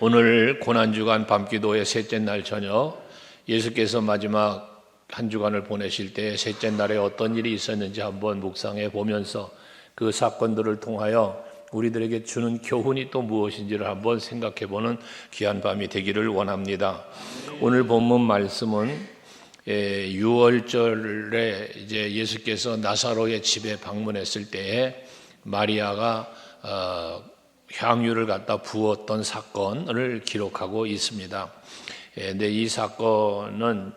오늘 고난주간 밤기도의 셋째 날 저녁, 예수께서 마지막 한 주간을 보내실 때 셋째 날에 어떤 일이 있었는지 한번 묵상해 보면서 그 사건들을 통하여 우리들에게 주는 교훈이 또 무엇인지를 한번 생각해 보는 귀한 밤이 되기를 원합니다. 오늘 본문 말씀은 6월절에 이제 예수께서 나사로의 집에 방문했을 때에 마리아가 향유를 갖다 부었던 사건을 기록하고 있습니다. 근데 이 사건은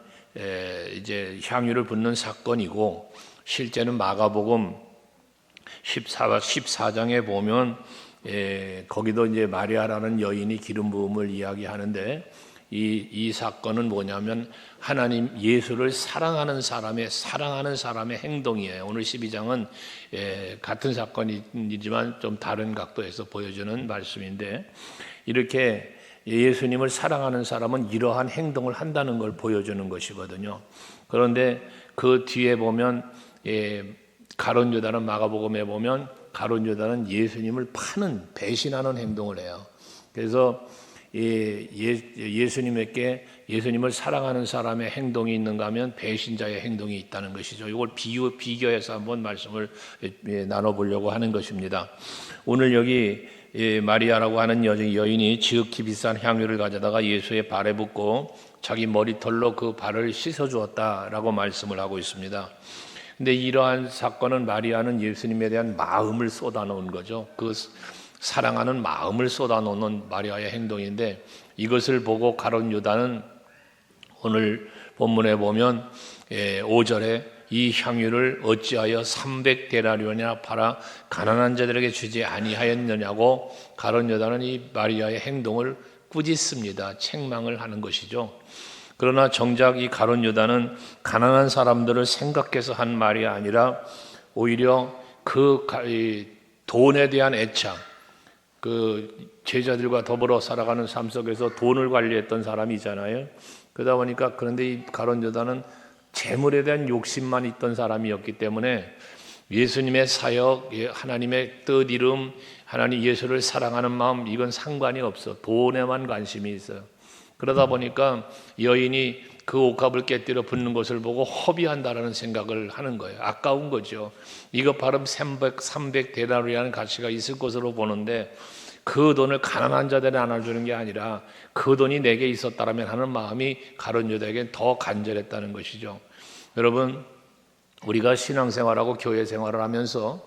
이제 향유를 붓는 사건이고, 실제는 마가복음 14장에 보면 거기도 이제 마리아라는 여인이 기름 부음을 이야기하는데, 이 사건은 뭐냐면 하나님 예수를 사랑하는 사람의 행동이에요. 오늘 12장은 같은 사건이지만 좀 다른 각도에서 보여주는 말씀인데, 이렇게 예수님을 사랑하는 사람은 이러한 행동을 한다는 걸 보여주는 것이거든요. 그런데 그 뒤에 보면 가룟 유다는, 마가복음에 보면 가룟 유다는 예수님을 파는, 배신하는 행동을 해요. 그래서 예수님에게, 예수님을 사랑하는 사람의 행동이 있는가 하면 배신자의 행동이 있다는 것이죠. 이걸 비교해서 한번 말씀을 나눠보려고 하는 것입니다. 오늘 여기 마리아라고 하는 여인이 지극히 비싼 향유를 가져다가 예수의 발에 붓고 자기 머리털로 그 발을 씻어주었다라고 말씀을 하고 있습니다. 근데 이러한 사건은, 마리아는 예수님에 대한 마음을 쏟아놓은 거죠. 그 사랑하는 마음을 쏟아놓는 마리아의 행동인데, 이것을 보고 가룟 유다는 오늘 본문에 보면 5절에 이 향유를 어찌하여 300데나리온이나 팔아 가난한 자들에게 주지 아니하였느냐고 가룟 유다는 이 마리아의 행동을 꾸짖습니다. 책망을 하는 것이죠. 그러나 정작 이 가룟 유다는 가난한 사람들을 생각해서 한 말이 아니라 오히려 그 돈에 대한 애착, 그 제자들과 더불어 살아가는 삶 속에서 돈을 관리했던 사람이잖아요. 그러다 보니까, 그런데 이 가룟 유다는 재물에 대한 욕심만 있던 사람이었기 때문에 예수님의 사역, 하나님의 뜻 이름, 하나님 예수를 사랑하는 마음, 이건 상관이 없어. 돈에만 관심이 있어요. 그러다 보니까 여인이 그 옷값을 깨뜨려 붓는 것을 보고 허비한다라는 생각을 하는 거예요. 아까운 거죠. 이거 바로 300데나리온이라는 가치가 있을 것으로 보는데, 그 돈을 가난한 자들에 나눠주는 게 아니라 그 돈이 내게 있었다라면 하는 마음이 가룟 유다에게 더 간절했다는 것이죠. 여러분, 우리가 신앙생활하고 교회 생활을 하면서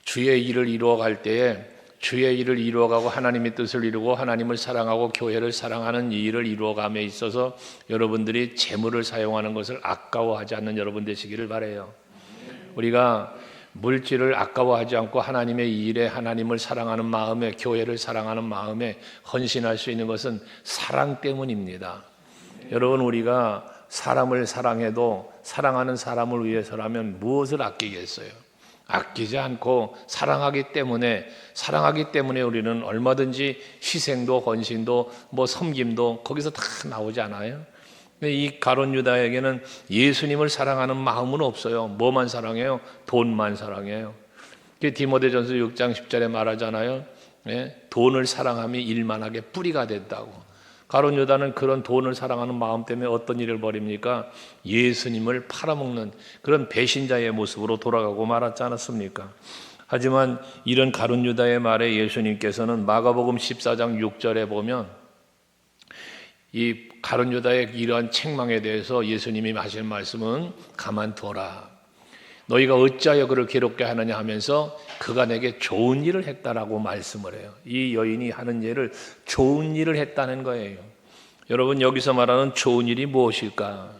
주의 일을 이루어갈 때에, 주의 일을 이루어가고 하나님의 뜻을 이루고 하나님을 사랑하고 교회를 사랑하는 이 일을 이루어감에 있어서 여러분들이 재물을 사용하는 것을 아까워하지 않는 여러분 되시기를 바라요. 우리가 물질을 아까워하지 않고 하나님의 이 일에, 하나님을 사랑하는 마음에, 교회를 사랑하는 마음에 헌신할 수 있는 것은 사랑 때문입니다. 여러분, 우리가 사람을 사랑해도 사랑하는 사람을 위해서라면 무엇을 아끼겠어요? 아끼지 않고 사랑하기 때문에 우리는 얼마든지 희생도, 헌신도, 섬김도 거기서 다 나오지 않아요? 근데 이 가룟 유다에게는 예수님을 사랑하는 마음은 없어요. 뭐만 사랑해요? 돈만 사랑해요. 디모데전서 6장 10절에 말하잖아요. 돈을 사랑함이 일만하게 뿌리가 된다고. 가룟 유다는 그런 돈을 사랑하는 마음 때문에 어떤 일을 벌입니까? 예수님을 팔아먹는 그런 배신자의 모습으로 돌아가고 말았지 않았습니까? 하지만 이런 가룟 유다의 말에 예수님께서는 마가복음 14장 6절에 보면 이 가룟 유다의 이러한 책망에 대해서 예수님이 하신 말씀은 가만두어라. 너희가 어찌하여 그를 괴롭게 하느냐 하면서 그가 내게 좋은 일을 했다라고 말씀을 해요. 이 여인이 하는 일을 좋은 일을 했다는 거예요. 여러분, 여기서 말하는 좋은 일이 무엇일까?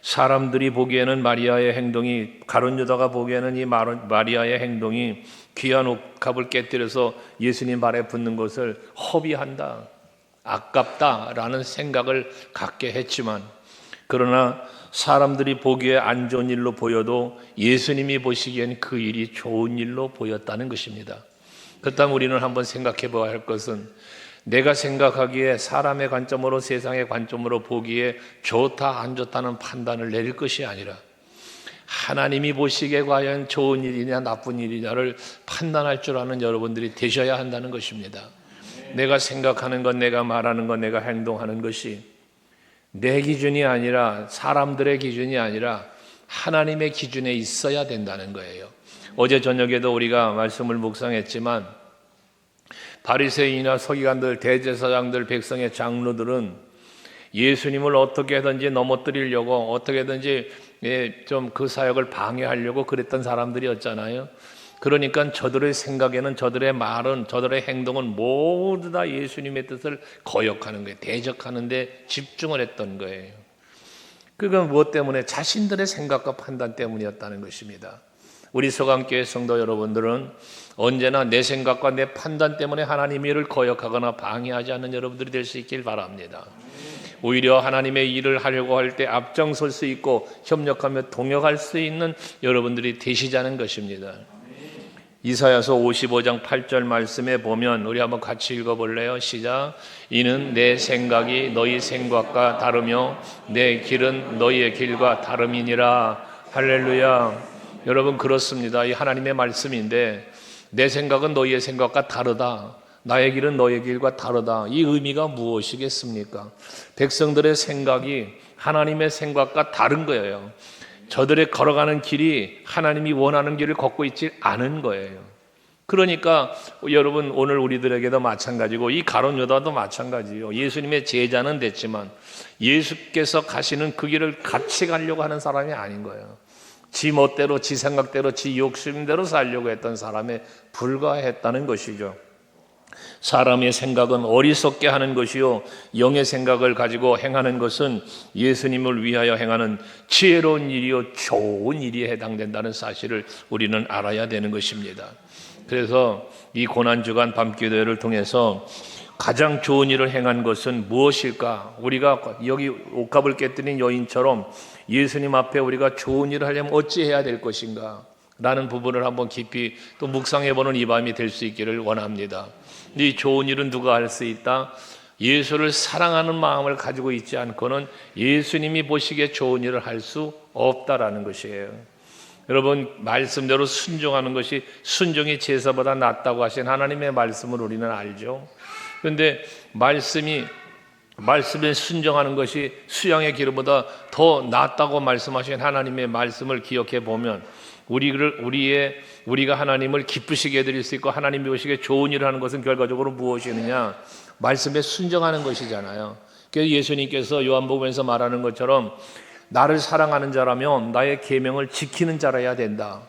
사람들이 보기에는 마리아의 행동이, 가룟 유다가 보기에는 이 마리아의 행동이 귀한 옷값을 깨뜨려서 예수님 발에 붓는 것을 허비한다, 아깝다라는 생각을 갖게 했지만, 그러나 사람들이 보기에 안 좋은 일로 보여도 예수님이 보시기엔 그 일이 좋은 일로 보였다는 것입니다. 그렇다면 우리는 한번 생각해 봐야 할 것은, 내가 생각하기에 사람의 관점으로, 세상의 관점으로 보기에 좋다 안 좋다는 판단을 내릴 것이 아니라 하나님이 보시기에 과연 좋은 일이냐 나쁜 일이냐를 판단할 줄 아는 여러분들이 되셔야 한다는 것입니다. 내가 생각하는 것, 내가 말하는 것, 내가 행동하는 것이 내 기준이 아니라 사람들의 기준이 아니라 하나님의 기준에 있어야 된다는 거예요. 어제 저녁에도 우리가 말씀을 묵상했지만 바리새인이나 서기관들, 대제사장들, 백성의 장로들은 예수님을 어떻게든지 넘어뜨리려고 어떻게든지 좀 그 사역을 방해하려고 그랬던 사람들이었잖아요. 그러니까 저들의 생각에는, 저들의 말은, 저들의 행동은 모두 다 예수님의 뜻을 거역하는 거예요. 대적하는 데 집중을 했던 거예요. 그건 무엇 때문에? 자신들의 생각과 판단 때문이었다는 것입니다. 우리 서강교회 성도 여러분들은 언제나 내 생각과 내 판단 때문에 하나님의 일을 거역하거나 방해하지 않는 여러분들이 될 수 있길 바랍니다. 오히려 하나님의 일을 하려고 할 때 앞장설 수 있고 협력하며 동역할 수 있는 여러분들이 되시자는 것입니다. 이사야서 55장 8절 말씀에 보면 우리 한번 같이 읽어볼래요? 시작. 이는 내 생각이 너희 생각과 다르며 내 길은 너희의 길과 다름이니라. 할렐루야. 여러분, 그렇습니다. 이 하나님의 말씀인데 내 생각은 너희의 생각과 다르다. 나의 길은 너의 길과 다르다. 이 의미가 무엇이겠습니까? 백성들의 생각이 하나님의 생각과 다른 거예요. 저들의 걸어가는 길이 하나님이 원하는 길을 걷고 있지 않은 거예요. 그러니까 여러분, 오늘 우리들에게도 마찬가지고 이 가룟 유다도 마찬가지예요. 예수님의 제자는 됐지만 예수께서 가시는 그 길을 같이 가려고 하는 사람이 아닌 거예요. 지 멋대로, 지 생각대로, 지 욕심대로 살려고 했던 사람에 불과했다는 것이죠. 사람의 생각은 어리석게 하는 것이요 영의 생각을 가지고 행하는 것은 예수님을 위하여 행하는 지혜로운 일이요 좋은 일이 해당된다는 사실을 우리는 알아야 되는 것입니다. 그래서 이 고난주간 밤기도회를 통해서 가장 좋은 일을 행한 것은 무엇일까? 우리가 여기 옷값을 깨뜨린 여인처럼 예수님 앞에 우리가 좋은 일을 하려면 어찌해야 될 것인가? 라는 부분을 한번 깊이 또 묵상해보는 이 밤이 될 수 있기를 원합니다. 이 좋은 일은 누가 할 수 있다? 예수를 사랑하는 마음을 가지고 있지 않고는 예수님이 보시기에 좋은 일을 할 수 없다라는 것이에요. 여러분, 말씀대로 순종하는 것이 순종이 제사보다 낫다고 하신 하나님의 말씀을 우리는 알죠. 그런데 말씀에 순종하는 것이 수양의 기름보다 더 낫다고 말씀하신 하나님의 말씀을 기억해 보면 우리가 하나님을 기쁘시게 해드릴 수 있고 하나님이 보시기에 좋은 일을 하는 것은 결과적으로 무엇이느냐? 말씀에 순종하는 것이잖아요. 그래서 예수님께서 요한복음에서 말하는 것처럼 나를 사랑하는 자라면 나의 계명을 지키는 자라야 된다.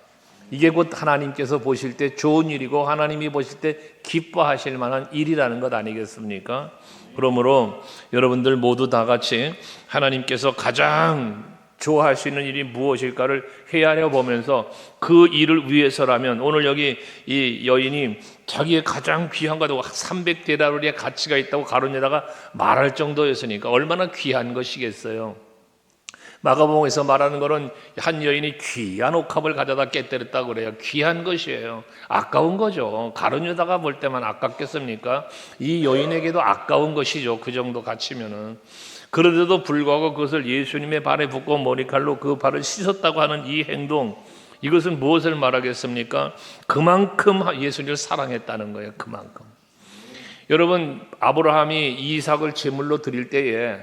이게 곧 하나님께서 보실 때 좋은 일이고 하나님이 보실 때 기뻐하실 만한 일이라는 것 아니겠습니까? 그러므로 여러분들 모두 다 같이 하나님께서 가장 좋아하시는 일이 무엇일까를 헤아려 보면서 그 일을 위해서라면, 오늘 여기 이 여인이 자기의 가장 귀한 것도 300데나리온의 가치가 있다고 가룟유다가 말할 정도였으니까 얼마나 귀한 것이겠어요. 마가복음에서 말하는 것은 한 여인이 귀한 옥합을 가져다 깨뜨렸다고 그래요. 귀한 것이에요. 아까운 거죠. 가룟유다가 볼 때만 아깝겠습니까? 이 여인에게도 아까운 것이죠. 그 정도 가치면은. 그런데도 불구하고 그것을 예수님의 발에 붓고 머리칼로 그 발을 씻었다고 하는 이 행동, 이것은 무엇을 말하겠습니까? 그만큼 예수님을 사랑했다는 거예요. 그만큼. 여러분, 아브라함이 이삭을 제물로 드릴 때에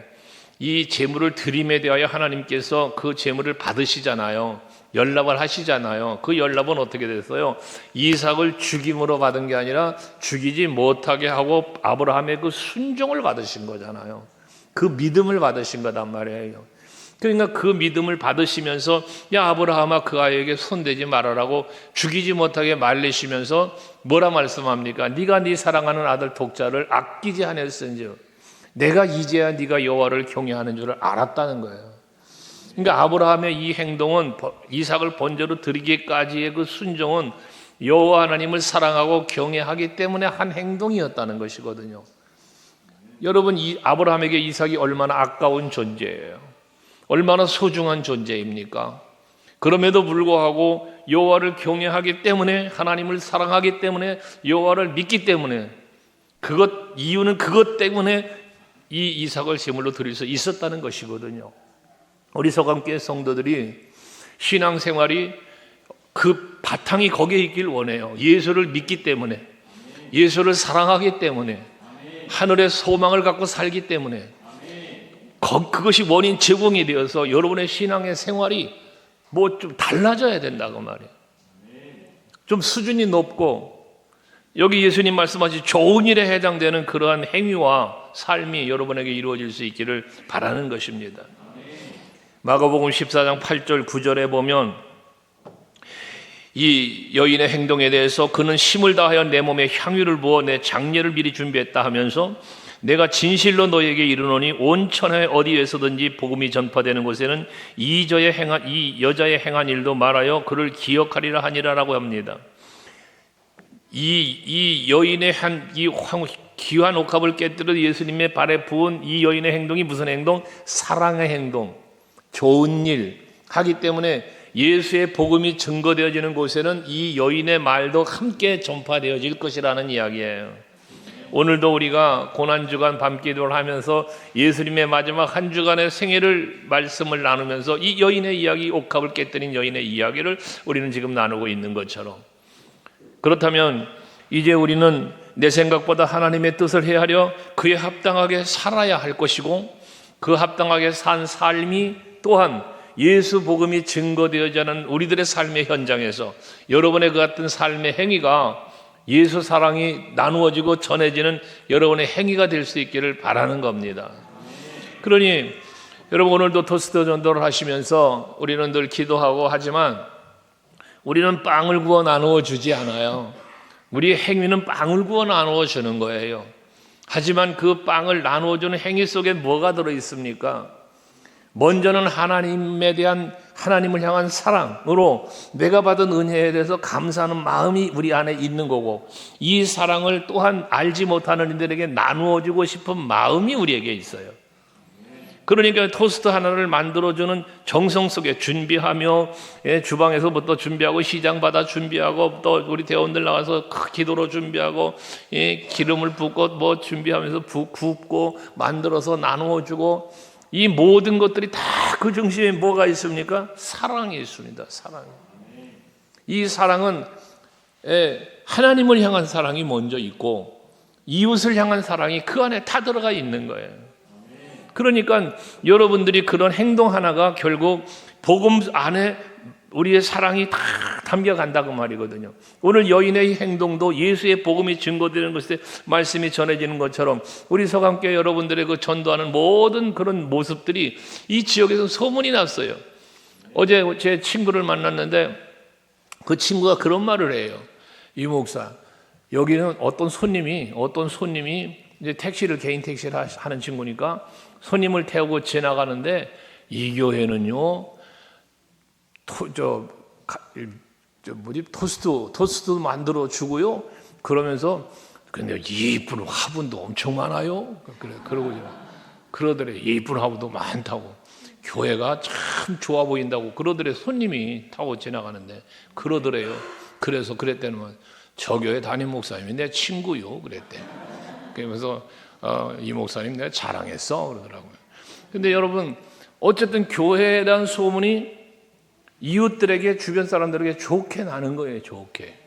이 제물을 드림에 대하여 하나님께서 그 제물을 받으시잖아요. 연락을 하시잖아요. 그 연락은 어떻게 됐어요? 이삭을 죽임으로 받은 게 아니라 죽이지 못하게 하고 아브라함의 그 순종을 받으신 거잖아요. 그 믿음을 받으신 거단 말이에요. 그러니까 그 믿음을 받으시면서 야 아브라함아 그 아이에게 손대지 말아라고 죽이지 못하게 말리시면서 뭐라 말씀합니까? 네가 네 사랑하는 아들 독자를 아끼지 않았은즉 내가 이제야 네가 여호와를 경외하는 줄을 알았다는 거예요. 그러니까 아브라함의 이 행동은 이삭을 번제로 드리기까지의 그 순종은 여호와 하나님을 사랑하고 경외하기 때문에 한 행동이었다는 것이거든요. 여러분, 이 아브라함에게 이삭이 얼마나 아까운 존재예요. 얼마나 소중한 존재입니까? 그럼에도 불구하고 여호와를 경외하기 때문에, 하나님을 사랑하기 때문에, 여호와를 믿기 때문에, 이유는 그것 때문에 이 이삭을 제물로 드릴 수 있었다는 것이거든요. 우리 서강교회 성도들이 신앙생활이 그 바탕이 거기에 있길 원해요. 예수를 믿기 때문에, 예수를 사랑하기 때문에, 하늘의 소망을 갖고 살기 때문에 그것이 원인 제공이 되어서 여러분의 신앙의 생활이 뭐 좀 달라져야 된다고 말이에요. 좀 수준이 높고 여기 예수님 말씀하신 좋은 일에 해당되는 그러한 행위와 삶이 여러분에게 이루어질 수 있기를 바라는 것입니다. 마가복음 14장 8절 9절에 보면 이 여인의 행동에 대해서 그는 힘을 다하여 내 몸에 향유를 부어 내 장례를 미리 준비했다 하면서 내가 진실로 너에게 이르노니 온 천하에 어디에서든지 복음이 전파되는 곳에는 이 여자의 행한 일도 말하여 그를 기억하리라 하니라라고 합니다. 이 여인의 이 귀한 옥합을 깨뜨려 예수님의 발에 부은 이 여인의 행동이 무슨 행동? 사랑의 행동, 좋은 일 하기 때문에 예수의 복음이 증거되어지는 곳에는 이 여인의 말도 함께 전파되어질 것이라는 이야기예요. 오늘도 우리가 고난주간 밤기도를 하면서 예수님의 마지막 한 주간의 생애를 말씀을 나누면서 이 여인의 이야기, 옥합을 깨뜨린 여인의 이야기를 우리는 지금 나누고 있는 것처럼, 그렇다면 이제 우리는 내 생각보다 하나님의 뜻을 헤아려 그에 합당하게 살아야 할 것이고, 그 합당하게 산 삶이 또한 예수 복음이 증거되어지는 우리들의 삶의 현장에서 여러분의 그 같은 삶의 행위가 예수 사랑이 나누어지고 전해지는 여러분의 행위가 될 수 있기를 바라는 겁니다. 그러니 여러분, 오늘도 토스트 전도를 하시면서 우리는 늘 기도하고 하지만 우리는 빵을 구워 나누어 주지 않아요. 우리의 행위는 빵을 구워 나누어 주는 거예요. 하지만 그 빵을 나누어 주는 행위 속에 뭐가 들어 있습니까? 먼저는 하나님을 향한 사랑으로 내가 받은 은혜에 대해서 감사하는 마음이 우리 안에 있는 거고, 이 사랑을 또한 알지 못하는 이들에게 나누어 주고 싶은 마음이 우리에게 있어요. 그러니까 토스트 하나를 만들어주는 정성 속에 준비하며, 주방에서부터 준비하고 시장받아 준비하고 또 우리 대원들 나와서 기도로 준비하고 기름을 붓고 뭐 준비하면서 굽고 만들어서 나누어주고, 이 모든 것들이 다 그 중심에 뭐가 있습니까? 사랑이 있습니다. 사랑. 이 사랑은 하나님을 향한 사랑이 먼저 있고 이웃을 향한 사랑이 그 안에 다 들어가 있는 거예요. 그러니까 여러분들이 그런 행동 하나가 결국 복음 안에 우리의 사랑이 다 담겨간다고 말이거든요. 오늘 여인의 행동도 예수의 복음이 증거되는 것에 말씀이 전해지는 것처럼 우리 서강교회 여러분들의 그 전도하는 모든 그런 모습들이 이 지역에서 소문이 났어요. 어제 제 친구를 만났는데 그 친구가 그런 말을 해요. 이 목사, 여기는 어떤 손님이 이제 개인 택시를 하는 친구니까 손님을 태우고 지나가는데 이 교회는요, 토스트도 만들어 주고요. 그러면서 근데 예쁜 화분도 엄청 많아요. 그러더래. 예쁜 화분도 많다고. 교회가 참 좋아 보인다고 그러더래. 손님이 타고 지나가는데 그러더래요. 그래서 그랬대는 저 교회 담임 목사님이 내 친구요. 그랬대. 그러면서 이 목사님 내가 자랑했어 그러더라고요. 근데 여러분, 어쨌든 교회에 대한 소문이 이웃들에게, 주변 사람들에게 좋게 나는 거예요. 좋게.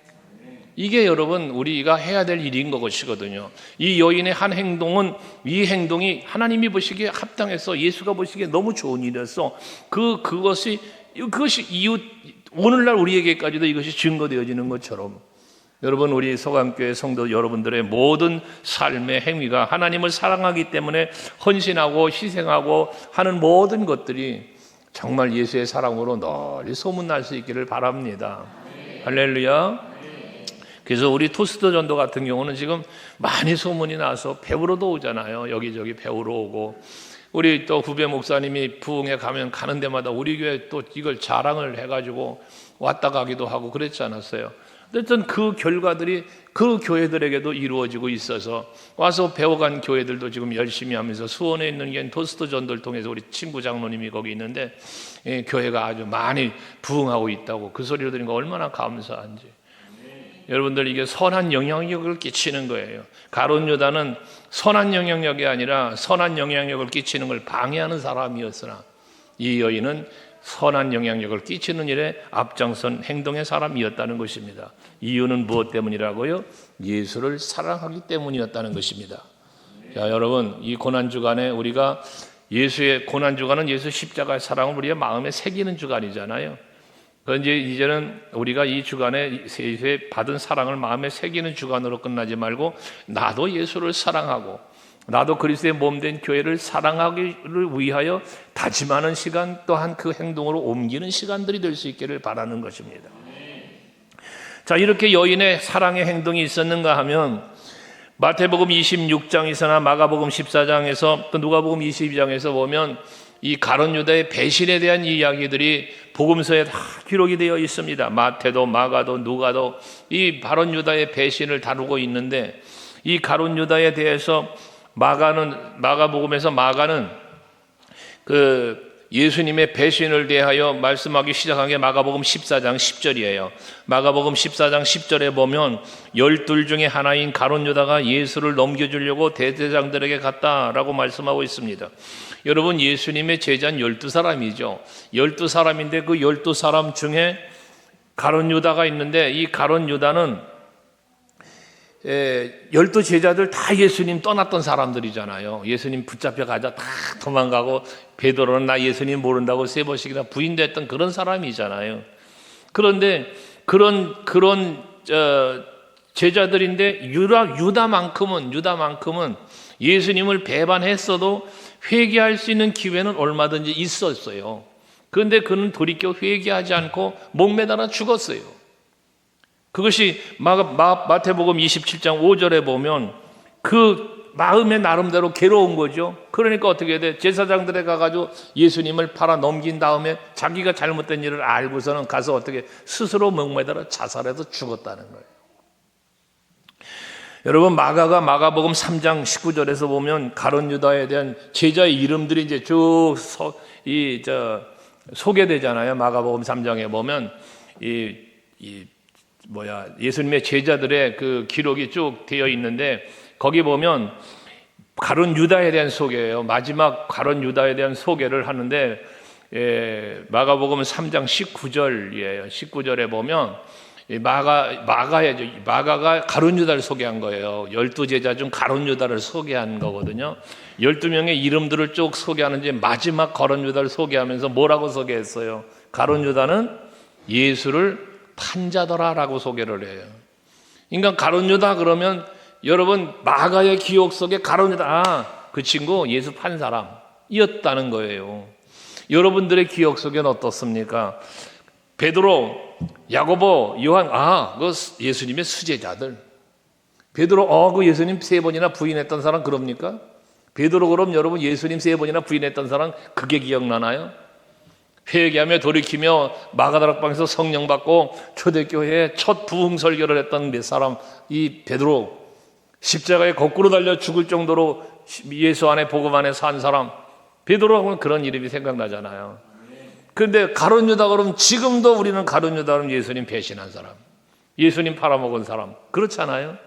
이게 여러분 우리가 해야 될 일인 것이거든요. 이 여인의 한 행동은, 이 행동이 하나님이 보시기에 합당해서 예수가 보시기에 너무 좋은 일이었어. 그것이 이웃, 오늘날 우리에게까지도 이것이 증거되어지는 것처럼, 여러분 우리 서강교회 성도 여러분들의 모든 삶의 행위가 하나님을 사랑하기 때문에 헌신하고 희생하고 하는 모든 것들이 정말 예수의 사랑으로 널리 소문날 수 있기를 바랍니다. 할렐루야. 그래서 우리 토스트 전도 같은 경우는 지금 많이 소문이 나서 배우러도 오잖아요. 여기저기 배우러 오고, 우리 또 후배 목사님이 부흥에 가는 데마다 우리 교회 또 이걸 자랑을 해가지고 왔다 가기도 하고 그랬지 않았어요. 어쨌든 그 결과들이 그 교회들에게도 이루어지고 있어서 와서 배워간 교회들도 지금 열심히 하면서, 수원에 있는 게 토스트 전도를 통해서 우리 친구 장로님이 거기 있는데 교회가 아주 많이 부흥하고 있다고 그 소리를 들으니까 얼마나 감사한지. 여러분들, 이게 선한 영향력을 끼치는 거예요. 가룟 유다는 선한 영향력이 아니라 선한 영향력을 끼치는 걸 방해하는 사람이었으나 이 여인은 선한 영향력을 끼치는 일에 앞장선 행동의 사람이었다는 것입니다. 이유는 무엇 때문이라고요? 예수를 사랑하기 때문이었다는 것입니다. 자, 여러분, 이 고난주간에 우리가 예수의 고난주간은 예수 십자가의 사랑을 우리의 마음에 새기는 주간이잖아요. 그런데 이제는 우리가 이 주간에 예수의 받은 사랑을 마음에 새기는 주간으로 끝나지 말고 나도 예수를 사랑하고 나도 그리스도의 몸된 교회를 사랑하기를 위하여 다짐하는 시간, 또한 그 행동으로 옮기는 시간들이 될 수 있기를 바라는 것입니다. 자, 이렇게 여인의 사랑의 행동이 있었는가 하면 마태복음 26장에서나 마가복음 14장에서 또 누가복음 22장에서 보면 이 가룟 유다의 배신에 대한 이야기들이 복음서에 다 기록이 되어 있습니다. 마태도 마가도 누가도 이 가룟 유다의 배신을 다루고 있는데, 이 가룟 유다에 대해서 마가복음에서 마가는 그 예수님의 배신을 대하여 말씀하기 시작한 게 마가복음 14장 10절이에요. 마가복음 14장 10절에 보면 12 중에 하나인 가룟 유다가 예수를 넘겨주려고 대제사장들에게 갔다라고 말씀하고 있습니다. 여러분, 예수님의 제자는 12사람이죠. 12사람인데 그 12사람 중에 가룟 유다가 있는데, 이 가룟 유다는 12제자들 다 예수님 떠났던 사람들이잖아요. 예수님 붙잡혀 가자 다 도망가고, 베드로는 나 예수님 모른다고 3번씩이나 부인됐던 그런 사람이잖아요. 그런데 그런 제자들인데 유다만큼은 예수님을 배반했어도 회개할 수 있는 기회는 얼마든지 있었어요. 그런데 그는 돌이켜 회개하지 않고 목매달아 죽었어요. 그것이 마태복음 27장 5절에 보면 그 마음의 나름대로 괴로운 거죠. 그러니까 어떻게 돼? 제사장들에 가가지고 예수님을 팔아 넘긴 다음에 자기가 잘못된 일을 알고서는 가서 어떻게 스스로 목매달아 자살해서 죽었다는 거예요. 여러분, 마가복음 3장 19절에서 보면 가룟 유다에 대한 제자의 이름들이 이제 쭉 소개되잖아요. 마가복음 3장에 보면 예수님의 제자들의 그 기록이 쭉 되어 있는데, 거기 보면 가룟 유다에 대한 소개예요. 마지막 가룟 유다에 대한 소개를 하는데, 마가복음 3장 19절이에요. 19절에 보면 마가가 가룟 유다를 소개한 거예요. 12제자 중 가룟 유다를 소개한 거거든요. 12명의 이름들을 쭉 소개하는데 마지막 가룟 유다를 소개하면서 뭐라고 소개했어요? 가룟 유다는 예수를 판자더라라고 소개를 해요. 그러니까 가룟 유다 그러면 여러분, 마가의 기억 속에 가룟 유다, 그 친구 예수 판 사람이었다는 거예요. 여러분들의 기억 속에는 어떻습니까? 베드로, 야고보, 요한, 그 예수님의 수제자들. 베드로, 그 예수님 3번이나 부인했던 사람 그럽니까? 베드로, 그럼 여러분 예수님 3번이나 부인했던 사람 그게 기억나나요? 회개하며 돌이키며 마가다락방에서 성령 받고 초대교회에 첫 부흥 설교를 했던 몇 사람, 이 베드로, 십자가에 거꾸로 달려 죽을 정도로 예수 안에 복음 안에 산 사람, 베드로 하면 그런 이름이 생각나잖아요. 그런데 가룟 유다 그러면 지금도 우리는 가룟 유다 그러면 예수님 배신한 사람, 예수님 팔아먹은 사람, 그렇잖아요.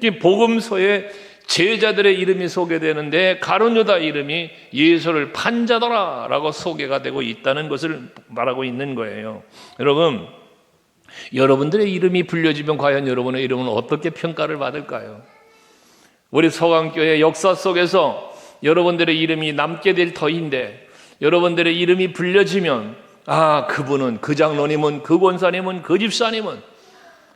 이 복음서에 제자들의 이름이 소개되는데 가룟 유다 이름이 예수를 판자더라라고 소개가 되고 있다는 것을 말하고 있는 거예요. 여러분, 여러분들의 이름이 불려지면 과연 여러분의 이름은 어떻게 평가를 받을까요? 우리 서강교회 역사 속에서 여러분들의 이름이 남게 될 터인데, 여러분들의 이름이 불려지면 그분은, 그 장로님은, 그 권사님은, 그 집사님은,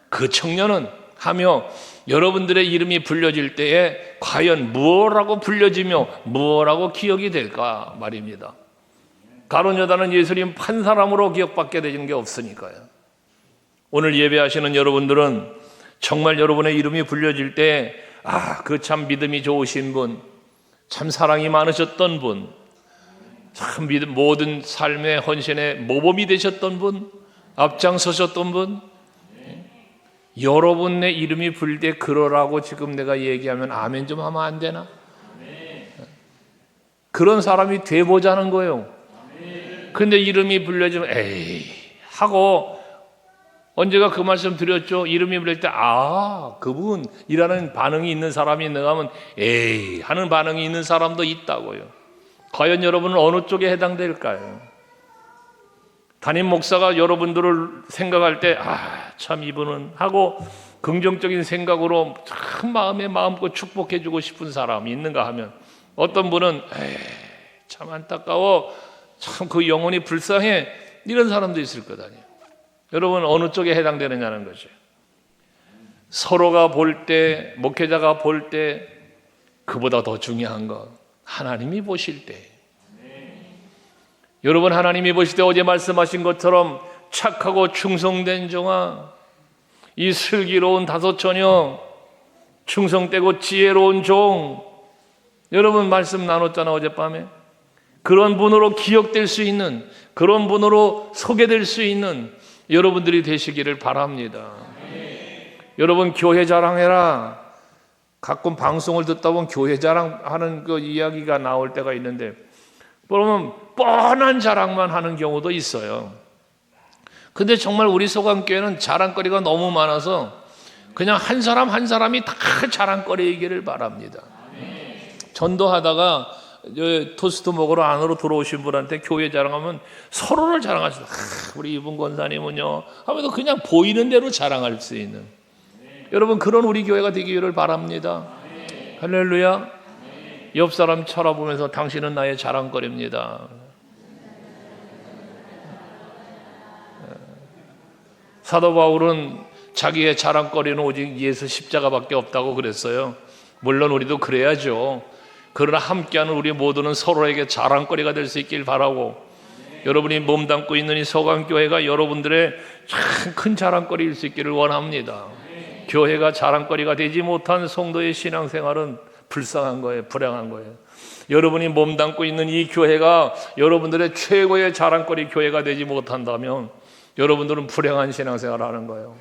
그 청년은 하며 여러분들의 이름이 불려질 때에 과연 무엇라고 불려지며 무엇라고 기억이 될까 말입니다. 가룟 유다는 예수님 판 사람으로 기억받게 되는 게 없으니까요. 오늘 예배하시는 여러분들은 정말 여러분의 이름이 불려질 때 그 참 믿음이 좋으신 분, 참 사랑이 많으셨던 분, 참 모든 삶의 헌신의 모범이 되셨던 분, 앞장서셨던 분, 여러분의 이름이 불릴 때 그러라고 지금 내가 얘기하면 아멘 좀 하면 안 되나? 그런 사람이 돼보자는 거예요. 근데 이름이 불려지면 에이 하고, 언제가 그 말씀 드렸죠? 이름이 불릴 때 그분이라는 반응이 있는 사람이 있는가 하면 에이 하는 반응이 있는 사람도 있다고요. 과연 여러분은 어느 쪽에 해당될까요? 담임 목사가 여러분들을 생각할 때 참 이분은 하고, 긍정적인 생각으로 참 마음껏 축복해주고 싶은 사람이 있는가 하면, 어떤 분은 참 안타까워, 참 그 영혼이 불쌍해, 이런 사람도 있을 것 아니에요. 여러분, 어느 쪽에 해당되느냐는 거죠. 서로가 볼 때, 목회자가 볼 때, 그보다 더 중요한 건 하나님이 보실 때. 여러분, 하나님이 보실 때 어제 말씀하신 것처럼 착하고 충성된 종아, 이 슬기로운 다소처녀, 충성되고 지혜로운 종, 여러분 말씀 나눴잖아 어젯밤에. 그런 분으로 기억될 수 있는, 그런 분으로 소개될 수 있는 여러분들이 되시기를 바랍니다. 여러분, 교회 자랑해라. 가끔 방송을 듣다 보면 교회 자랑하는 그 이야기가 나올 때가 있는데, 그러면 뻔한 자랑만 하는 경우도 있어요. 근데 정말 우리 소강교회는 자랑거리가 너무 많아서 그냥 한 사람 한 사람이 다 자랑거리이기를 바랍니다. 전도하다가 토스트 먹으러 안으로 들어오신 분한테 교회 자랑하면 서로를 자랑하시다. 우리 이분 권사님은요 하면서 그냥 보이는 대로 자랑할 수 있는, 여러분, 그런 우리 교회가 되기를 바랍니다. 할렐루야. 옆 사람 쳐다보면서 당신은 나의 자랑거리입니다. 사도 바울은 자기의 자랑거리는 오직 예수 십자가밖에 없다고 그랬어요. 물론 우리도 그래야죠. 그러나 함께하는 우리 모두는 서로에게 자랑거리가 될 수 있길 바라고, 여러분이 몸담고 있는 이 소강교회가 여러분들의 참 큰 자랑거리일 수 있기를 원합니다. 교회가 자랑거리가 되지 못한 성도의 신앙생활은 불쌍한 거예요. 불행한 거예요. 여러분이 몸담고 있는 이 교회가 여러분들의 최고의 자랑거리 교회가 되지 못한다면 여러분들은 불행한 신앙생활을 하는 거예요.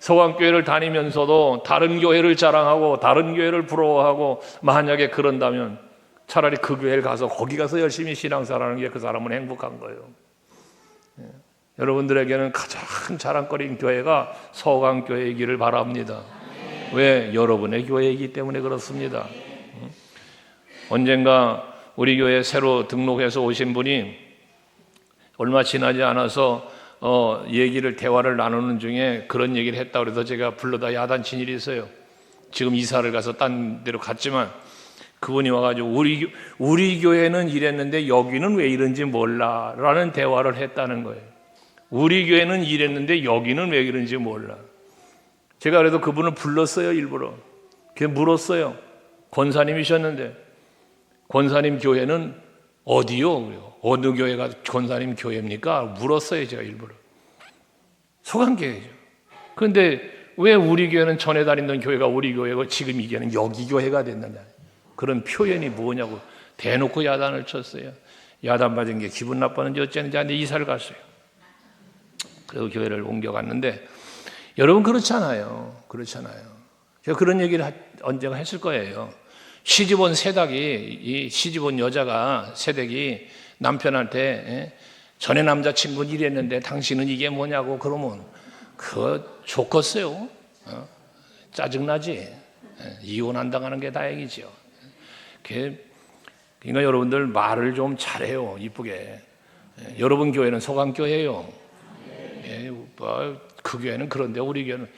소강교회를 다니면서도 다른 교회를 자랑하고 다른 교회를 부러워하고, 만약에 그런다면 차라리 그 교회를 가서 거기 가서 열심히 신앙생활하는 게 그 사람은 행복한 거예요. 여러분들에게는 가장 자랑거리인 교회가 소강교회이기를 바랍니다. 왜? 여러분의 교회이기 때문에 그렇습니다. 언젠가 우리 교회에 새로 등록해서 오신 분이 얼마 지나지 않아서 대화를 나누는 중에 그런 얘기를 했다고 해서 제가 불러다 야단친 일이 있어요. 지금 이사를 가서 딴 데로 갔지만 그분이 와가지고 우리 교회는 이랬는데 여기는 왜 이런지 몰라 라는 대화를 했다는 거예요. 우리 교회는 이랬는데 여기는 왜 이런지 몰라. 제가 그래도 그분을 불렀어요. 일부러. 그게 물었어요. 권사님이셨는데 권사님 교회는 어디요? 어느 교회가 권사님 교회입니까? 물었어요. 제가 일부러. 소강교회죠. 그런데 왜 우리 교회는 전에 다니던 교회가 우리 교회고 지금 이 교회는 여기 교회가 됐느냐, 그런 표현이 뭐냐고 대놓고 야단을 쳤어요. 야단 맞은 게 기분 나빴는지 어쩌는지 하는데 이사를 갔어요. 그리고 교회를 옮겨갔는데, 여러분 그렇잖아요. 제가 그런 얘기를 언젠가 했을 거예요. 시집온 시집온 여자가 새댁이 남편한테 전에 남자친구는 이랬는데 당신은 이게 뭐냐고 그러면 그거 좋겠어요. 짜증나지. 이혼한다는 게 다행이죠. 그러니까 여러분들 말을 좀 잘해요. 이쁘게. 여러분 교회는 소강교회예요. 그 교회는 그런데 우리 교회는,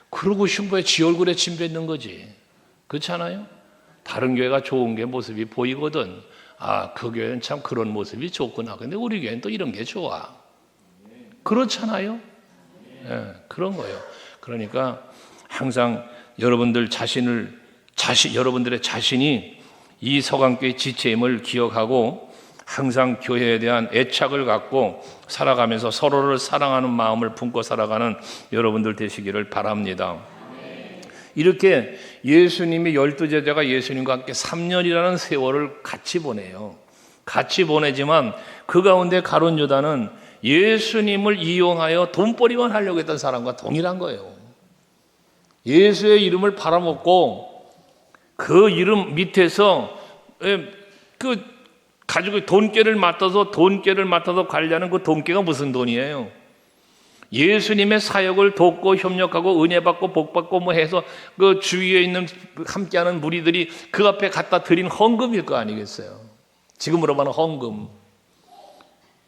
그러고 싶어야 지 얼굴에 침 뱉는 거지. 그렇잖아요. 다른 교회가 좋은 게 모습이 보이거든. 아, 그 교회는 참 그런 모습이 좋구나. 근데 우리 교회는 또 이런 게 좋아. 그렇잖아요. 그런 거예요. 그러니까 항상 여러분들의 자신이 이 서강교회 지체임을 기억하고 항상 교회에 대한 애착을 갖고 살아가면서 서로를 사랑하는 마음을 품고 살아가는 여러분들 되시기를 바랍니다. 이렇게 예수님이 12제자가 예수님과 함께 3년이라는 세월을 같이 보내요. 같이 보내지만 그 가운데 가룟 유다는 예수님을 이용하여 돈벌이만 하려고 했던 사람과 동일한 거예요. 예수의 이름을 팔아먹고 그 이름 밑에서 가지고 돈깨를 맡아서 관리하는 그 돈깨가 무슨 돈이에요? 예수님의 사역을 돕고 협력하고 은혜 받고 복 받고 해서 그 주위에 있는 함께하는 무리들이 그 앞에 갖다 드린 헌금일 거 아니겠어요? 지금으로 말하면 헌금.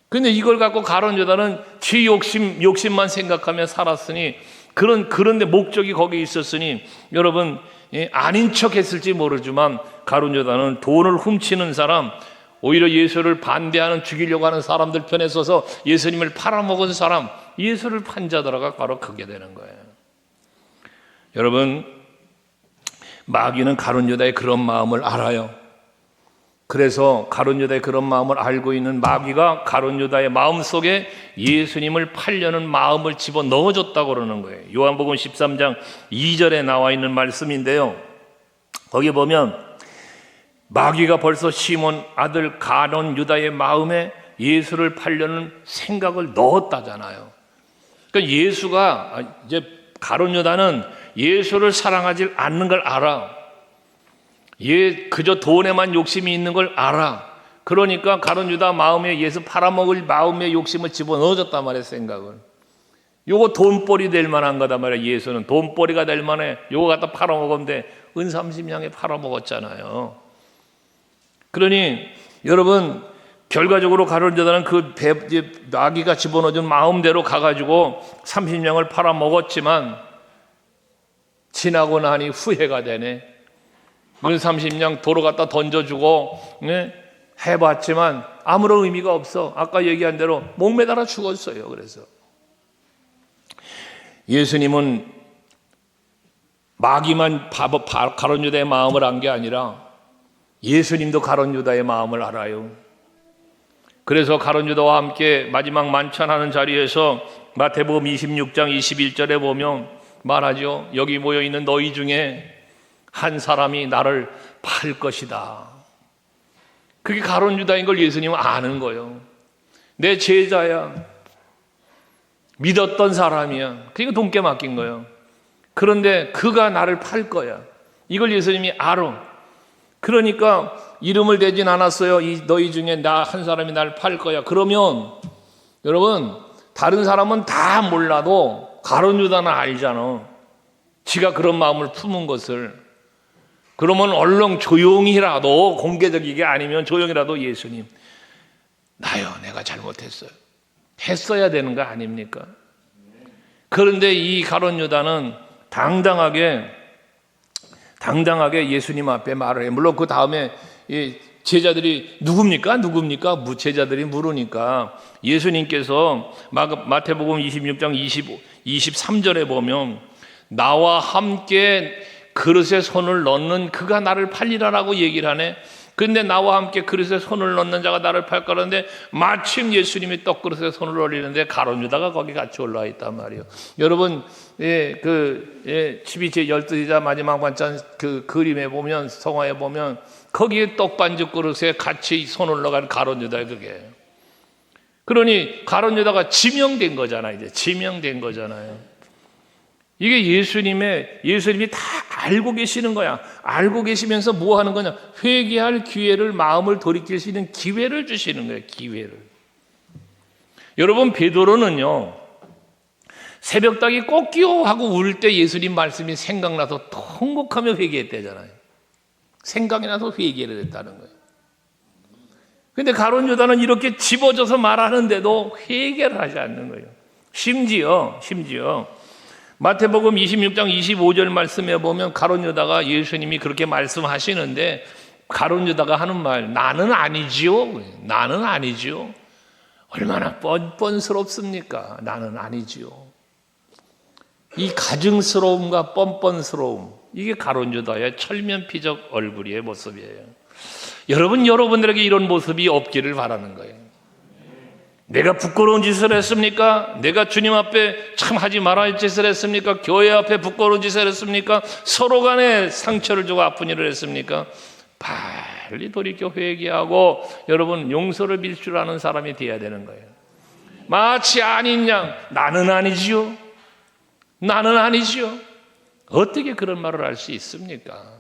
근데 이걸 갖고 가룟 유다는 지 욕심만 생각하며 살았으니 그런데 목적이 거기 있었으니 여러분, 아닌 척 했을지 모르지만 가룟 유다는 돈을 훔치는 사람, 오히려 예수를 반대하는, 죽이려고 하는 사람들 편에 서서 예수님을 팔아먹은 사람, 예수를 판 자들아가 바로 그게 되는 거예요. 여러분, 마귀는 가룟 유다의 그런 마음을 알아요. 그래서 가룟 유다의 그런 마음을 알고 있는 마귀가 가룟 유다의 마음속에 예수님을 팔려는 마음을 집어넣어줬다고 그러는 거예요. 요한복음 13장 2절에 나와 있는 말씀인데요, 거기 보면 마귀가 벌써 시몬 아들 가룟 유다의 마음에 예수를 팔려는 생각을 넣었다잖아요. 그러니까 예수가, 이제 가룟 유다는 예수를 사랑하지 않는 걸 알아. 그저 돈에만 욕심이 있는 걸 알아. 그러니까 가룟 유다 마음에 예수 팔아먹을 마음의 욕심을 집어넣어줬단 말이에요, 생각을. 요거 돈벌이 될 만한 거단 말이에요. 예수는 돈벌이가 될 만해. 요거 갖다 팔아먹으면 돼. 은 30냥에 팔아먹었잖아요. 그러니 여러분, 결과적으로 가룟 유다는 마귀가 집어넣어준 마음대로 가가지고 30냥을 팔아먹었지만 지나고 나니 후회가 되네. 은 30냥 도로 갖다 던져주고 해봤지만 아무런 의미가 없어. 아까 얘기한 대로 목매달아 죽었어요. 그래서 예수님은 마귀만 가룟 유다의 마음을 안 게 아니라 예수님도 가룟 유다의 마음을 알아요. 그래서 가룟 유다와 함께 마지막 만찬하는 자리에서 마태복음 26장 21절에 보면 말하죠. 여기 모여있는 너희 중에 한 사람이 나를 팔 것이다. 그게 가룟 유다인 걸 예수님은 아는 거예요. 내 제자야, 믿었던 사람이야. 그러니까 돈께 맡긴 거예요. 그런데 그가 나를 팔 거야. 이걸 예수님이 알아. 그러니까 이름을 대진 않았어요. 너희 중에 나 한 사람이 나를 팔 거야. 그러면 여러분, 다른 사람은 다 몰라도 가룟 유다는 알잖아. 지가 그런 마음을 품은 것을. 그러면 얼른 조용히라도, 공개적이게 아니면 조용히라도 예수님, 나요, 내가 잘못했어요. 했어야 되는 거 아닙니까? 그런데 이 가룟 유다는 당당하게 예수님 앞에 말을 해요. 물론 그 다음에 제자들이 누굽니까? 제자들이 물으니까 예수님께서 마태복음 26장 23절에 보면 나와 함께 그릇에 손을 넣는 그가 나를 팔리라라고 얘기를 하네. 근데 나와 함께 그릇에 손을 넣는 자가 나를 팔 거라는데 마침 예수님이 떡그릇에 손을 올리는데 가룟 유다가 거기 같이 올라와 있단 말이에요. 여러분, 12제 12제자 마지막 반찬 그 그림에 보면, 성화에 보면 거기에 떡반죽 그릇에 같이 손을 넣어간 가룟 유다의 그게. 그러니 가룟 유다가 지명된 거잖아요. 이제 지명된 거잖아요. 이게 예수님이 다 알고 계시는 거야. 알고 계시면서 뭐 하는 거냐? 회개할 기회를, 마음을 돌이킬 수 있는 기회를 주시는 거예요. 기회를. 여러분, 베드로는요, 새벽닭이 꼭끼요 하고 울 때 예수님 말씀이 생각나서 통곡하며 회개했대잖아요. 생각이 나서 회개를 했다는 거예요. 근데 가룟 유다는 이렇게 집어져서 말하는데도 회개를 하지 않는 거예요. 심지어 마태복음 26장 25절 말씀에 보면 가룟 유다가 예수님이 그렇게 말씀하시는데 가룟 유다가 하는 말, 나는 아니지요. 나는 아니지요. 얼마나 뻔뻔스럽습니까? 나는 아니지요. 이 가증스러움과 뻔뻔스러움, 이게 가룟 유다의 철면피적 얼굴의 모습이에요. 여러분들에게 이런 모습이 없기를 바라는 거예요. 내가 부끄러운 짓을 했습니까? 내가 주님 앞에 참 하지 말아야 할 짓을 했습니까? 교회 앞에 부끄러운 짓을 했습니까? 서로 간에 상처를 주고 아픈 일을 했습니까? 빨리 돌이켜 회개하고 여러분, 용서를 빌 줄 아는 사람이 되어야 되는 거예요. 마치 아닌 양, 나는 아니지요. 어떻게 그런 말을 할 수 있습니까?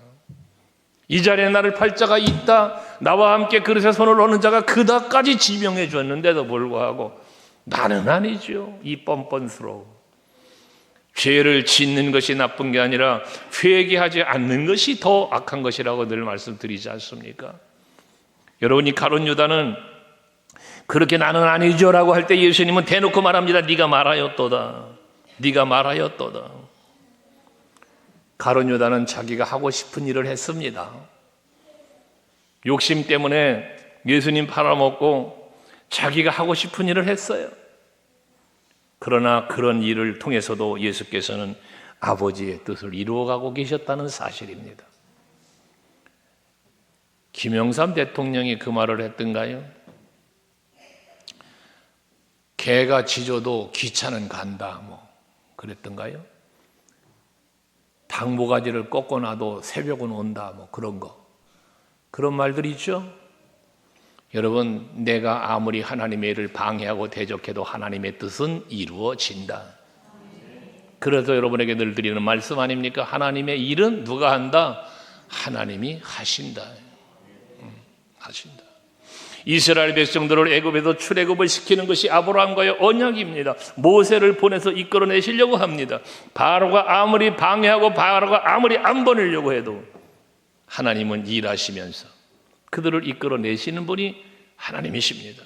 이 자리에 나를 팔 자가 있다. 나와 함께 그릇에 손을 넣는 자가 그다까지 지명해 줬는데도 불구하고 나는 아니죠. 이 뻔뻔스러움. 죄를 짓는 것이 나쁜 게 아니라 회개하지 않는 것이 더 악한 것이라고 늘 말씀드리지 않습니까? 여러분, 이 가룟 유다는 그렇게 나는 아니죠라고 할 때 예수님은 대놓고 말합니다. 네가 말하였도다. 네가 말하였도다. 가룟 유다는 자기가 하고 싶은 일을 했습니다. 욕심 때문에 예수님 팔아먹고 자기가 하고 싶은 일을 했어요. 그러나 그런 일을 통해서도 예수께서는 아버지의 뜻을 이루어가고 계셨다는 사실입니다. 김영삼 대통령이 그 말을 했던가요? 개가 짖어도 기차는 간다, 그랬던가요? 당모가지를 꺾어놔도 새벽은 온다, 그런 거. 그런 말들이 있죠? 여러분, 내가 아무리 하나님의 일을 방해하고 대적해도 하나님의 뜻은 이루어진다. 그래서 여러분에게 늘 드리는 말씀 아닙니까? 하나님의 일은 누가 한다? 하나님이 하신다. 하신다. 이스라엘 백성들을 애굽에서 출애굽을 시키는 것이 아브라함과의 언약입니다. 모세를 보내서 이끌어내시려고 합니다. 바로가 아무리 방해하고 바로가 아무리 안 보내려고 해도 하나님은 일하시면서 그들을 이끌어내시는 분이 하나님이십니다.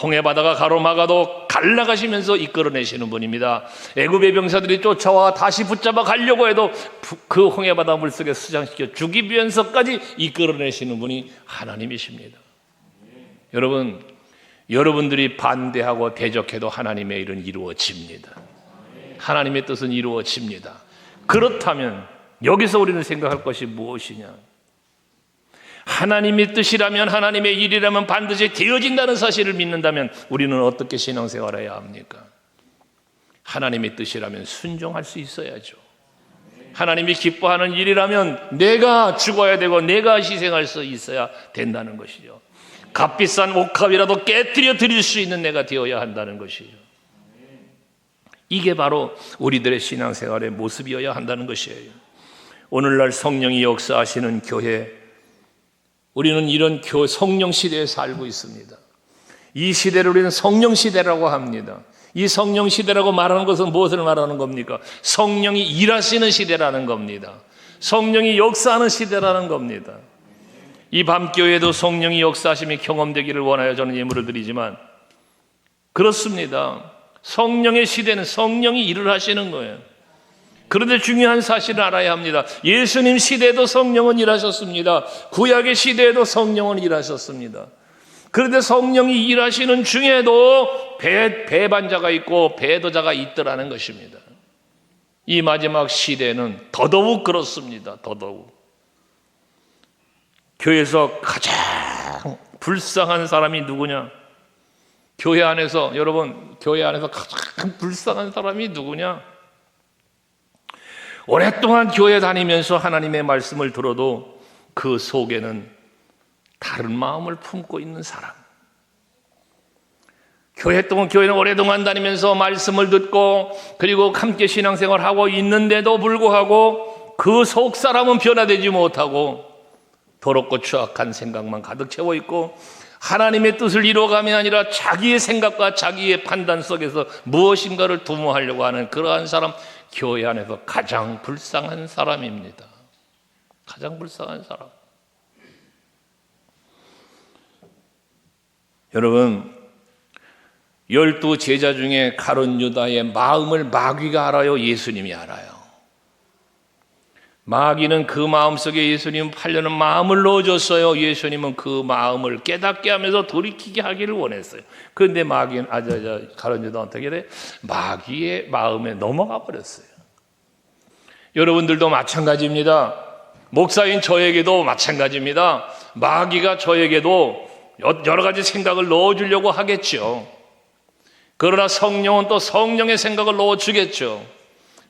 홍해바다가 가로막아도 갈라가시면서 이끌어내시는 분입니다. 애굽의 병사들이 쫓아와 다시 붙잡아 가려고 해도 그 홍해바다 물속에 수장시켜 죽이면서까지 이끌어내시는 분이 하나님이십니다. 여러분, 여러분들이 반대하고 대적해도 하나님의 일은 이루어집니다. 하나님의 뜻은 이루어집니다. 그렇다면 여기서 우리는 생각할 것이 무엇이냐? 하나님의 뜻이라면, 하나님의 일이라면 반드시 되어진다는 사실을 믿는다면 우리는 어떻게 신앙생활해야 합니까? 하나님의 뜻이라면 순종할 수 있어야죠. 하나님이 기뻐하는 일이라면 내가 죽어야 되고 내가 희생할 수 있어야 된다는 것이죠. 값비싼 옥합이라도 깨뜨려 드릴 수 있는 내가 되어야 한다는 것이죠. 이게 바로 우리들의 신앙생활의 모습이어야 한다는 것이에요. 오늘날 성령이 역사하시는 교회, 우리는 이런 성령 시대에 살고 있습니다. 이 시대를 우리는 성령 시대라고 합니다. 이 성령 시대라고 말하는 것은 무엇을 말하는 겁니까? 성령이 일하시는 시대라는 겁니다. 성령이 역사하는 시대라는 겁니다. 이 밤교회도 성령이 역사하심이 경험되기를 원하여 저는 예물을 드리지만 그렇습니다. 성령의 시대는 성령이 일을 하시는 거예요. 그런데 중요한 사실을 알아야 합니다. 예수님 시대에도 성령은 일하셨습니다. 구약의 시대에도 성령은 일하셨습니다. 그런데 성령이 일하시는 중에도 배반자가 있고 배도자가 있더라는 것입니다. 이 마지막 시대는 더더욱 그렇습니다. 더더욱. 교회에서 가장 불쌍한 사람이 누구냐? 교회 안에서, 여러분, 교회 안에서 가장 불쌍한 사람이 누구냐? 오랫동안 교회 다니면서 하나님의 말씀을 들어도 그 속에는 다른 마음을 품고 있는 사람. 교회는 오랫동안 다니면서 말씀을 듣고 그리고 함께 신앙생활하고 있는데도 불구하고 그 속 사람은 변화되지 못하고 더럽고 추악한 생각만 가득 채워 있고 하나님의 뜻을 이루어감이 아니라 자기의 생각과 자기의 판단 속에서 무엇인가를 도모하려고 하는 그러한 사람, 교회 안에서 가장 불쌍한 사람입니다. 가장 불쌍한 사람. 여러분, 12 제자 중에 가룟 유다의 마음을 마귀가 알아요? 예수님이 알아요? 마귀는 그 마음속에 예수님 팔려는 마음을 넣어줬어요. 예수님은 그 마음을 깨닫게 하면서 돌이키게 하기를 원했어요. 그런데 마귀는 가룟 유다는 어떻게 돼? 마귀의 마음에 넘어가 버렸어요. 여러분들도 마찬가지입니다. 목사인 저에게도 마찬가지입니다. 마귀가 저에게도 여러 가지 생각을 넣어주려고 하겠죠. 그러나 성령은 또 성령의 생각을 넣어주겠죠.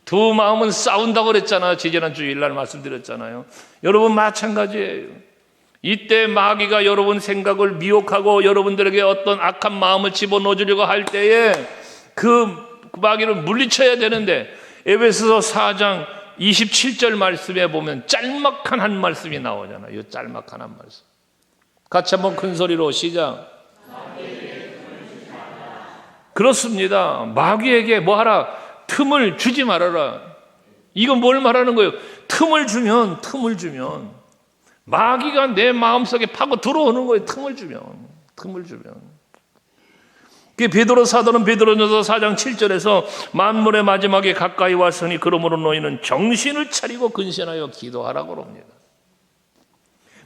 두 마음은 싸운다고 그랬잖아요. 지지난 주일날 말씀드렸잖아요. 여러분 마찬가지예요. 이때 마귀가 여러분 생각을 미혹하고 여러분들에게 어떤 악한 마음을 집어넣어주려고 할 때에 그 마귀를 물리쳐야 되는데 에베소서 4장 27절 말씀에 보면 짤막한 한 말씀이 나오잖아요. 이 짤막한 한 말씀. 같이 한번 큰 소리로 시작. 그렇습니다. 마귀에게 뭐하라? 틈을 주지 말아라. 이건 뭘 말하는 거예요? 틈을 주면 마귀가 내 마음속에 파고 들어오는 거예요. 틈을 주면. 베드로 사도는 베드로전서 4장 7절에서 만물의 마지막에 가까이 왔으니 그러므로 너희는 정신을 차리고 근신하여 기도하라고 합니다.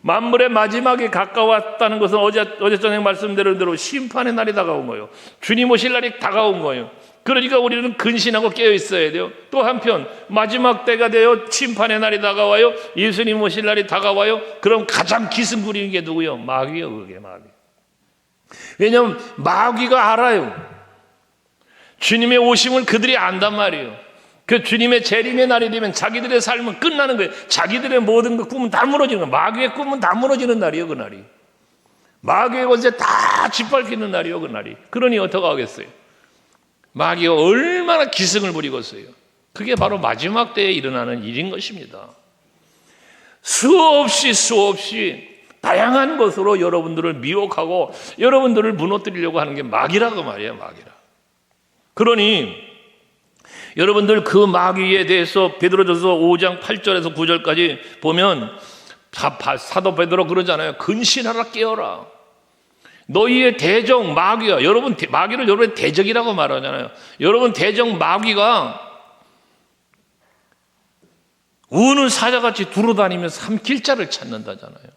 만물의 마지막에 가까웠다는 것은 어제 저녁 말씀드린 대로 심판의 날이 다가온 거예요. 주님 오실 날이 다가온 거예요. 그러니까 우리는 근신하고 깨어 있어야 돼요. 또 한편 마지막 때가 되어 심판의 날이 다가와요. 예수님 오실 날이 다가와요. 그럼 가장 기승 부리는 게 누구요? 마귀요. 그게 마귀. 왜냐하면 마귀가 알아요. 주님의 오심을 그들이 안단 말이에요. 그 주님의 재림의 날이 되면 자기들의 삶은 끝나는 거예요. 자기들의 모든 그 꿈은 다 무너지는 거예요. 마귀의 꿈은 다 무너지는 날이에요. 그 날이. 마귀의 권세 다 짓밟히는 날이에요. 그 날이. 그러니 어떻게 하겠어요? 마귀가 얼마나 기승을 부리겠어요. 그게 바로 마지막 때에 일어나는 일인 것입니다. 수없이 다양한 것으로 여러분들을 미혹하고 여러분들을 무너뜨리려고 하는 게 마귀라고 말이에요. 마귀라. 그러니 여러분들 그 마귀에 대해서 베드로전서 5장 8절에서 9절까지 보면 사도 베드로 그러잖아요. 근신하라 깨어라. 너희의 대적 마귀가 마귀를 여러분의 대적이라고 말하잖아요. 여러분 대적 마귀가 우는 사자같이 두루다니면서 삼킬 자를 찾는다잖아요.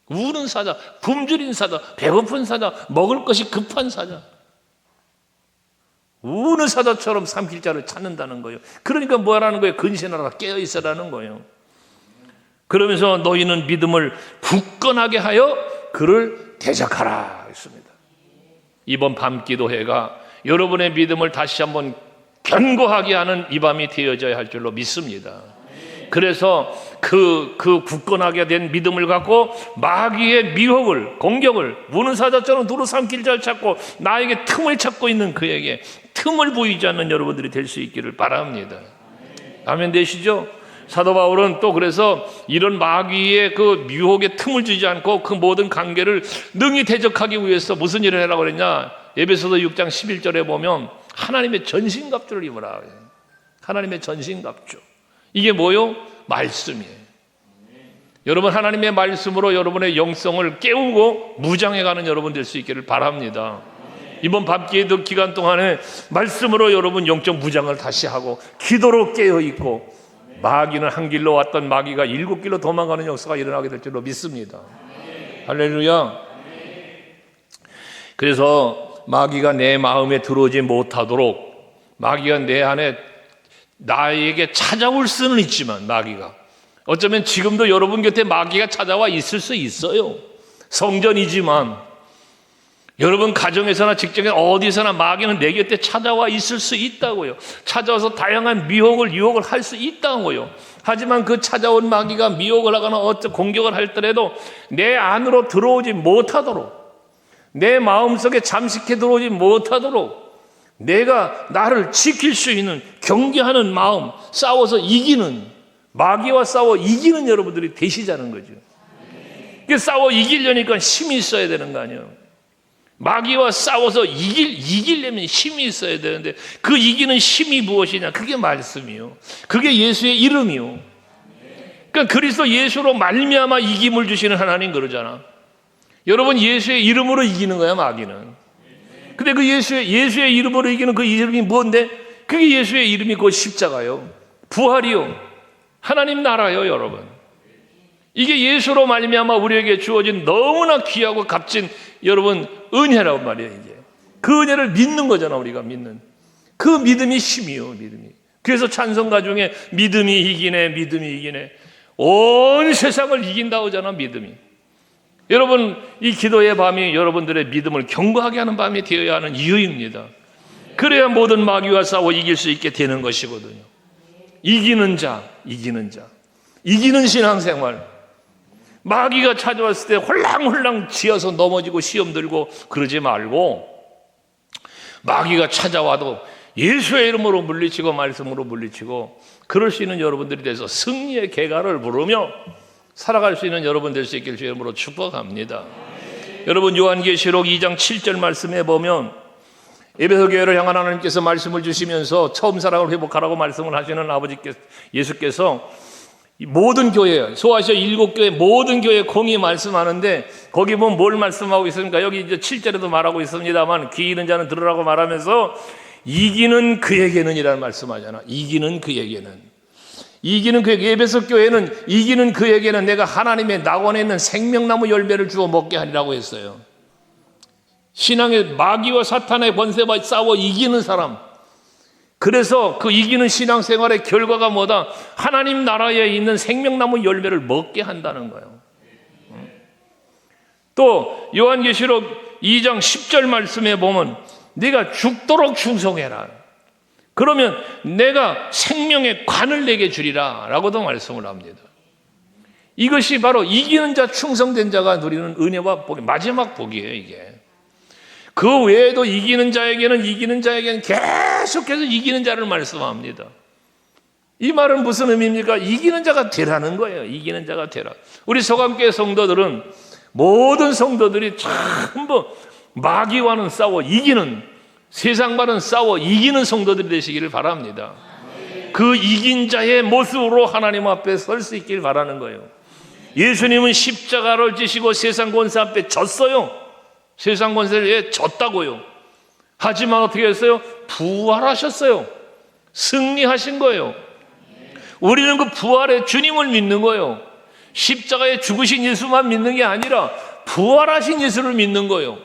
우는 사자, 굶주린 사자, 배고픈 사자, 먹을 것이 급한 사자. 우는 사자처럼 삼킬 자를 찾는다는 거예요. 그러니까 뭐라는 거예요? 근신하라 깨어있으라는 거예요. 그러면서 너희는 믿음을 굳건하게 하여 그를 대적하라 했습니다. 이번 밤 기도회가 여러분의 믿음을 다시 한번 견고하게 하는 이 밤이 되어져야 할 줄로 믿습니다. 그래서 그 굳건하게 된 믿음을 갖고 마귀의 미혹을, 공격을 우는 사자처럼 두루 삼킬 자를 찾고 나에게 틈을 찾고 있는 그에게 틈을 보이지 않는 여러분들이 될 수 있기를 바랍니다. 아멘 되시죠? 사도 바울은 또 그래서 이런 마귀의 그 미혹에 틈을 주지 않고 그 모든 관계를 능히 대적하기 위해서 무슨 일을 하라고 그랬냐? 에베소서 6장 11절에 보면 하나님의 전신갑주를 입으라. 하나님의 전신갑주. 이게 뭐요? 말씀이에요. 여러분 하나님의 말씀으로 여러분의 영성을 깨우고 무장해가는 여러분 될 수 있기를 바랍니다. 이번 밤기도 기간 동안에 말씀으로 여러분 영적 무장을 다시 하고 기도로 깨어있고 마귀는 한 길로 왔던 마귀가 7길로 도망가는 역사가 일어나게 될 줄로 믿습니다. 할렐루야. 그래서 마귀가 내 마음에 들어오지 못하도록 마귀가 내 안에 나에게 찾아올 수는 있지만 마귀가 어쩌면 지금도 여러분 곁에 마귀가 찾아와 있을 수 있어요. 성전이지만 여러분 가정에서나 직장에 어디서나 마귀는 내 곁에 찾아와 있을 수 있다고요. 찾아와서 다양한 유혹을 할 수 있다고요. 하지만 그 찾아온 마귀가 미혹을 하거나 어떤 공격을 할 때라도 내 안으로 들어오지 못하도록 내 마음속에 잠식해 들어오지 못하도록 내가 나를 지킬 수 있는 경계하는 마음, 싸워서 이기는, 마귀와 싸워 이기는 여러분들이 되시자는 거죠. 싸워 이기려니까 힘이 있어야 되는 거 아니에요. 마귀와 싸워서 이기려면 힘이 있어야 되는데 그 이기는 힘이 무엇이냐? 그게 말씀이요. 그게 예수의 이름이요. 그러니까 그리스도 예수로 말미암아 이김을 주시는 하나님 그러잖아. 여러분 예수의 이름으로 이기는 거야 마귀는. 근데 그 예수의 이름으로 이기는 그 이름이 뭔데? 그게 예수의 이름이 그 십자가요. 부활이요. 하나님 나라요, 여러분. 이게 예수로 말미암아 우리에게 주어진 너무나 귀하고 값진 여러분 은혜란 말이에요. 이게 그 은혜를 믿는 거잖아. 우리가 믿는 그 믿음이 힘이요. 믿음이. 그래서 찬송가 중에 믿음이 이기네 온 세상을 이긴다 하잖아. 믿음이. 여러분 이 기도의 밤이 여러분들의 믿음을 견고하게 하는 밤이 되어야 하는 이유입니다. 그래야 모든 마귀와 싸워 이길 수 있게 되는 것이거든요. 이기는 신앙생활. 마귀가 찾아왔을 때 홀랑홀랑 지어서 넘어지고 시험 들고 그러지 말고 마귀가 찾아와도 예수의 이름으로 물리치고 말씀으로 물리치고 그럴 수 있는 여러분들이 돼서 승리의 계가를 부르며 살아갈 수 있는 여러분 될 수 있길 주의 이름으로 축복합니다. 여러분 요한계시록 2장 7절 말씀에 보면 에베소 교회를 향한 하나님께서 말씀을 주시면서 처음 사랑을 회복하라고 말씀을 하시는 아버지께서 예수께서 모든 교회, 소아시아 7교회 모든 교회 공히 말씀하는데 거기 보면 뭘 말씀하고 있습니까? 여기 이제 7절에도 말하고 있습니다만 귀 있는 자는 들으라고 말하면서 이기는 그에게는 이라는 말씀하잖아. 이기는 그에게는. 이기는 그에게, 에베소 교회는 이기는 그에게는 내가 하나님의 낙원에 있는 생명나무 열매를 주어 먹게 하리라고 했어요. 신앙의 마귀와 사탄의 권세와 싸워 이기는 사람. 그래서 그 이기는 신앙생활의 결과가 뭐다? 하나님 나라에 있는 생명나무 열매를 먹게 한다는 거예요. 또 요한계시록 2장 10절 말씀에 보면 네가 죽도록 충성해라. 그러면 내가 생명의 관을 내게 주리라 라고도 말씀을 합니다. 이것이 바로 이기는 자, 충성된 자가 누리는 은혜와 복의 마지막 복이에요. 이게 그 외에도 이기는 자에게는 계속해서 이기는 자를 말씀합니다. 이 말은 무슨 의미입니까? 이기는 자가 되라는 거예요. 이기는 자가 되라. 우리 소감교회 성도들은 모든 성도들이 전부 마귀와는 싸워 이기는, 세상과는 싸워 이기는 성도들이 되시기를 바랍니다. 그 이긴 자의 모습으로 하나님 앞에 설 수 있길 바라는 거예요. 예수님은 십자가를 지시고 세상 권세 앞에 졌어요. 세상 권세에 졌다고요. 하지만 어떻게 했어요? 부활하셨어요. 승리하신 거예요. 우리는 그 부활의 주님을 믿는 거예요. 십자가에 죽으신 예수만 믿는 게 아니라 부활하신 예수를 믿는 거예요.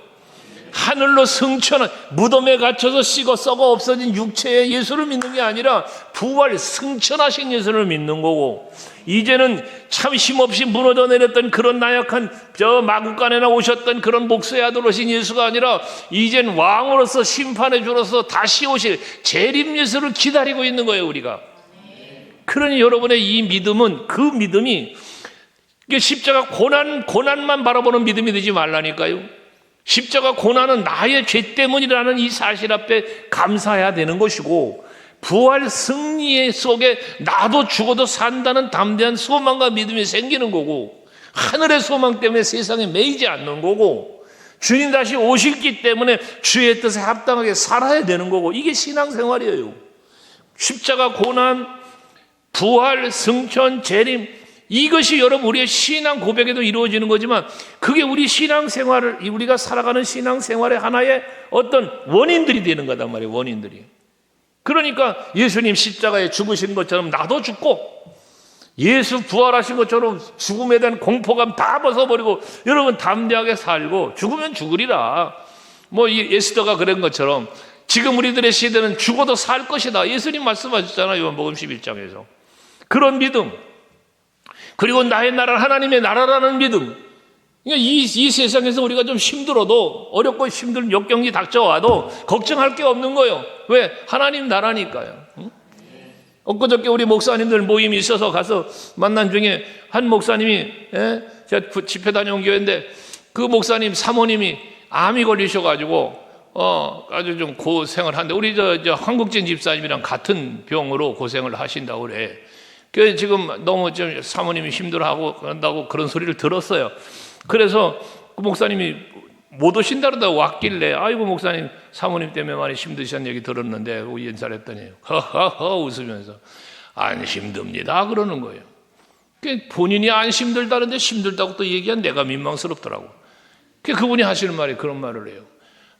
하늘로 승천한, 무덤에 갇혀서 식어 썩어 없어진 육체의 예수를 믿는 게 아니라 부활 승천하신 예수를 믿는 거고, 이제는 참 힘없이 무너져 내렸던 그런 나약한 저 마구간에나 오셨던 그런 목수의 아들 오신 예수가 아니라 이젠 왕으로서 심판해 주로서 다시 오실 재림 예수를 기다리고 있는 거예요, 우리가. 그러니 여러분의 이 믿음은, 그 믿음이 십자가 고난만 바라보는 믿음이 되지 말라니까요. 십자가 고난은 나의 죄 때문이라는 이 사실 앞에 감사해야 되는 것이고, 부활 승리 속에 나도 죽어도 산다는 담대한 소망과 믿음이 생기는 거고, 하늘의 소망 때문에 세상에 매이지 않는 거고, 주님 다시 오실기 때문에 주의 뜻에 합당하게 살아야 되는 거고, 이게 신앙생활이에요. 십자가 고난, 부활, 승천, 재림, 이것이 여러분 우리의 신앙 고백에도 이루어지는 거지만, 그게 우리 신앙생활을, 우리가 살아가는 신앙생활의 하나의 어떤 원인들이 되는 거단 말이에요. 원인들이. 그러니까 예수님 십자가에 죽으신 것처럼 나도 죽고, 예수 부활하신 것처럼 죽음에 대한 공포감 다 벗어버리고 여러분 담대하게 살고, 죽으면 죽으리라. 뭐 이 에스더가 그런 것처럼 지금 우리들의 시대는 죽어도 살 것이다. 예수님 말씀하셨잖아요. 요한복음 11장에서. 그런 믿음, 그리고 나의 나라, 하나님의 나라라는 믿음. 그러니까 이 세상에서 우리가 좀 힘들어도, 어렵고 힘든 역경이 닥쳐와도 걱정할 게 없는 거예요. 왜? 하나님 나라니까요. 엊그저께 우리 목사님들 모임이 있어서 가서 만난 중에 한 목사님이, 제가 집회 다녀온 교회인데 그 목사님 사모님이 암이 걸리셔가지고 아주 좀 고생을 하는데, 우리 저 한국진 집사님이랑 같은 병으로 고생을 하신다고 그래. 그래서 지금 너무 좀 사모님이 힘들어하고 그런다고 그런 소리를 들었어요. 그래서 그 목사님이 못 오신다 그러다가 왔길래, 아이고 목사님 사모님 때문에 많이 힘드시다는 얘기 들었는데 인사했더니 허허허 웃으면서 안 힘듭니다 그러는 거예요. 본인이 안 힘들다는데 힘들다고 또 얘기한 내가 민망스럽더라고. 그분이 하시는 말이 그런 말을 해요.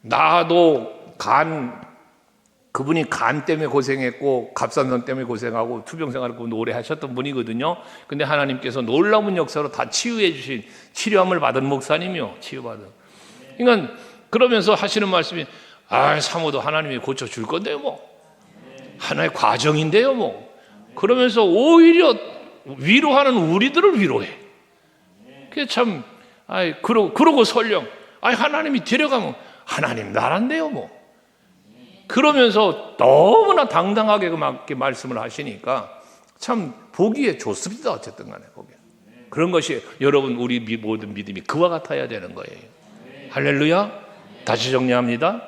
나도 그분이 간 때문에 고생했고 갑상선 때문에 고생하고 투병생활을 오래 하셨던 분이거든요. 근데 하나님께서 놀라운 역사로 다 치유해 주신, 치료함을 받은 목사님이요. 치유받은. 그러니까 그러면서 하시는 말씀이, 사모도 하나님이 고쳐줄 건데요 뭐. 하나의 과정인데요 뭐. 그러면서 오히려 위로하는 우리들을 위로해. 그게 참, 그러고 설령, 하나님이 데려가면 하나님 나라인데요 뭐. 그러면서 너무나 당당하게 그렇게 말씀을 하시니까 참 보기에 좋습니다. 어쨌든 간에 보기에. 그런 것이 여러분 우리 모든 믿음이 그와 같아야 되는 거예요. 할렐루야. 다시 정리합니다.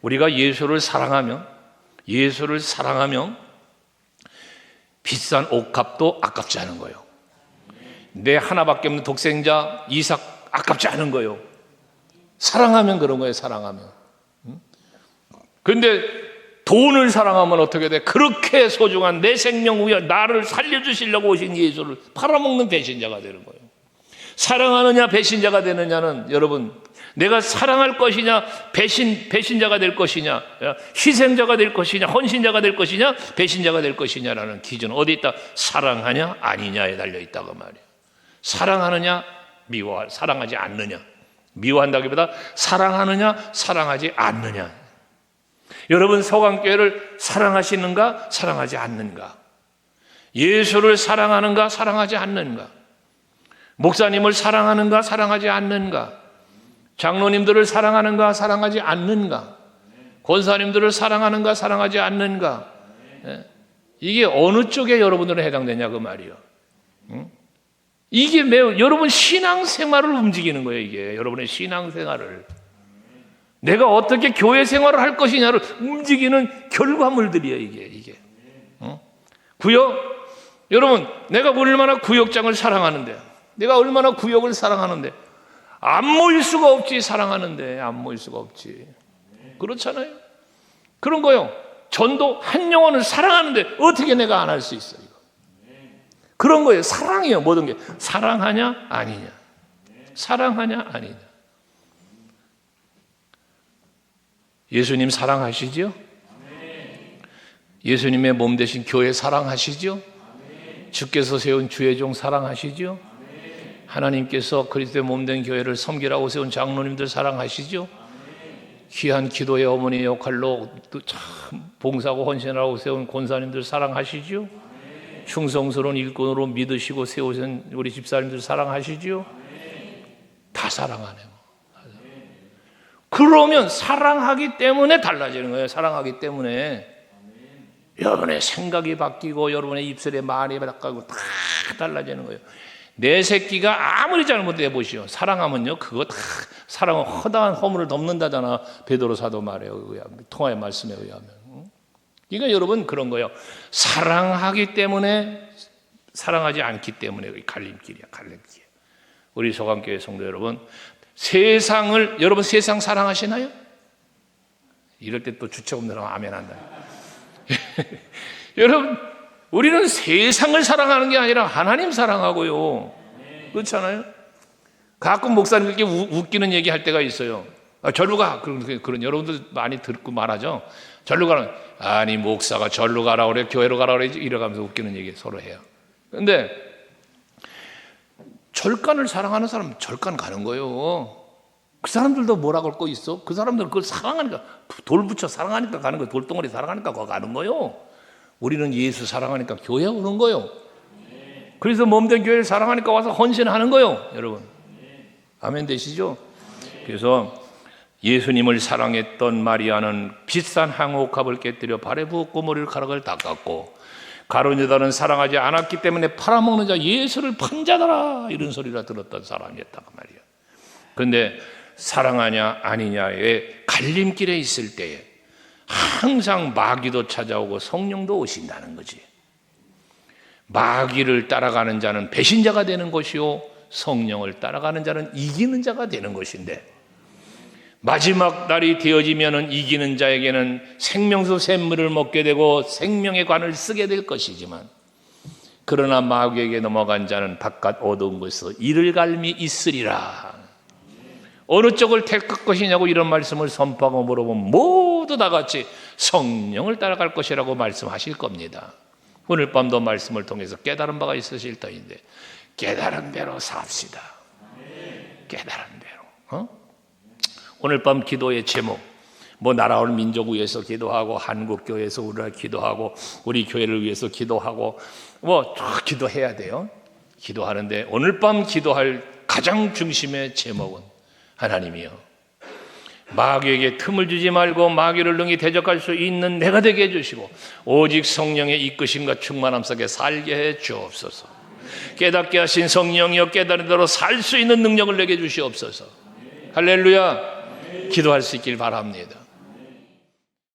우리가 예수를 사랑하면 비싼 옷값도 아깝지 않은 거예요. 내 하나밖에 없는 독생자 이삭 아깝지 않은 거예요. 사랑하면 그런 거예요. 사랑하면. 근데 돈을 사랑하면 어떻게 돼? 그렇게 소중한 내 생명 위에 나를 살려주시려고 오신 예수를 팔아먹는 배신자가 되는 거예요. 사랑하느냐 배신자가 되느냐는 여러분, 내가 사랑할 것이냐 배신자가 될 것이냐, 희생자가 될 것이냐 헌신자가 될 것이냐 배신자가 될 것이냐라는 기준은 어디 있다? 사랑하냐 아니냐에 달려있다고 말이에요. 사랑하느냐 사랑하지 않느냐. 미워한다기보다 사랑하느냐 사랑하지 않느냐. 여러분 서강교회를 사랑하시는가 사랑하지 않는가? 예수를 사랑하는가 사랑하지 않는가? 목사님을 사랑하는가 사랑하지 않는가? 장로님들을 사랑하는가 사랑하지 않는가? 권사님들을 사랑하는가 사랑하지 않는가? 이게 어느 쪽에 여러분들은 해당되냐 그 말이요. 이게 매우 여러분 신앙생활을 움직이는 거예요. 이게 여러분의 신앙생활을, 내가 어떻게 교회 생활을 할 것이냐를 움직이는 결과물들이에요. 이게 구역, 여러분 내가 얼마나 구역장을 사랑하는데, 내가 얼마나 구역을 사랑하는데 안 모일 수가 없지. 사랑하는데 안 모일 수가 없지. 그렇잖아요. 그런 거요. 전도 한 영혼을 사랑하는데 어떻게 내가 안 할 수 있어요? 그런 거예요. 사랑이에요. 모든 게 사랑하냐 아니냐, 사랑하냐 아니냐. 예수님 사랑하시죠? 예수님의 몸 되신 교회 사랑하시죠? 주께서 세운 주의 종 사랑하시죠? 하나님께서 그리스도의 몸 된 교회를 섬기라고 세운 장로님들 사랑하시죠? 귀한 기도의 어머니의 역할로 참 봉사하고 헌신하라고 세운 권사님들 사랑하시죠? 충성스러운 일꾼으로 믿으시고 세우신 우리 집사님들 사랑하시죠? 다 사랑하네요. 그러면 사랑하기 때문에 달라지는 거예요. 사랑하기 때문에 여러분의 생각이 바뀌고 여러분의 입술의 말이 바뀌고 다 달라지는 거예요. 내 새끼가 아무리 잘못해 보시오, 사랑하면요 그거 다, 사랑은 허다한 허물을 덮는다잖아. 베드로 사도 말에 의하면, 통화의 말씀에 의하면. 그러니까 여러분 그런 거예요. 사랑하기 때문에, 사랑하지 않기 때문에 갈림길이야, 갈림길. 우리 소강교회 성도 여러분, 세상을, 여러분 세상 사랑하시나요? 이럴 때 또 주책 없는 사람 아멘 한다. 여러분 우리는 세상을 사랑하는 게 아니라 하나님 사랑하고요. 그렇잖아요. 가끔 목사님들께 웃기는 얘기 할 때가 있어요. 절로 가. 그런 여러분들 많이 듣고 말하죠. 절로 가라. 아니 목사가 절로 가라 그래, 교회로 가라 그래, 이래가면서 웃기는 얘기 서로 해요. 근데 절간을 사랑하는 사람은 절간 가는 거예요. 그 사람들도 뭐라고 할 거 있어? 그 사람들은 그걸 사랑하니까, 돌 붙여 사랑하니까 가는 거예요. 돌덩어리 사랑하니까 거기 가는 거예요. 우리는 예수 사랑하니까 교회 오는 거예요. 그래서 몸된 교회를 사랑하니까 와서 헌신하는 거예요. 여러분 아멘 되시죠? 그래서 예수님을 사랑했던 마리아는 비싼 향옥합을 깨뜨려 발에 부었고 머리를 가락을 닦았고, 가룟 유다는 사랑하지 않았기 때문에 팔아먹는 자 예수를 판 자더라 이런 소리를 들었던 사람이었단 말이야. 그런데 사랑하냐 아니냐의 갈림길에 있을 때에 항상 마귀도 찾아오고 성령도 오신다는 거지. 마귀를 따라가는 자는 배신자가 되는 것이요, 성령을 따라가는 자는 이기는 자가 되는 것인데, 마지막 날이 되어지면은 이기는 자에게는 생명수 샘물을 먹게 되고 생명의 관을 쓰게 될 것이지만, 그러나 마귀에게 넘어간 자는 바깥 어두운 곳에서 이를 갈미 있으리라. 어느 쪽을 택할 것이냐고 이런 말씀을 선포하고 물어보면 모두 다 같이 성령을 따라갈 것이라고 말씀하실 겁니다. 오늘 밤도 말씀을 통해서 깨달은 바가 있으실 터인데 깨달은 대로 삽시다. 깨달은 대로. 오늘 밤 기도의 제목, 뭐 나라를 민족 위해서 기도하고, 한국 교회에서 우리를 기도하고, 우리 교회를 위해서 기도하고, 뭐 기도해야 돼요. 기도하는데 오늘 밤 기도할 가장 중심의 제목은, 하나님이여 마귀에게 틈을 주지 말고 마귀를 능히 대적할 수 있는 내가 되게 해주시고, 오직 성령의 이끄심과 충만함 속에 살게 해 주옵소서. 깨닫게 하신 성령이여 깨달은 대로 살 수 있는 능력을 내게 주시옵소서. 할렐루야. 기도할 수 있길 바랍니다.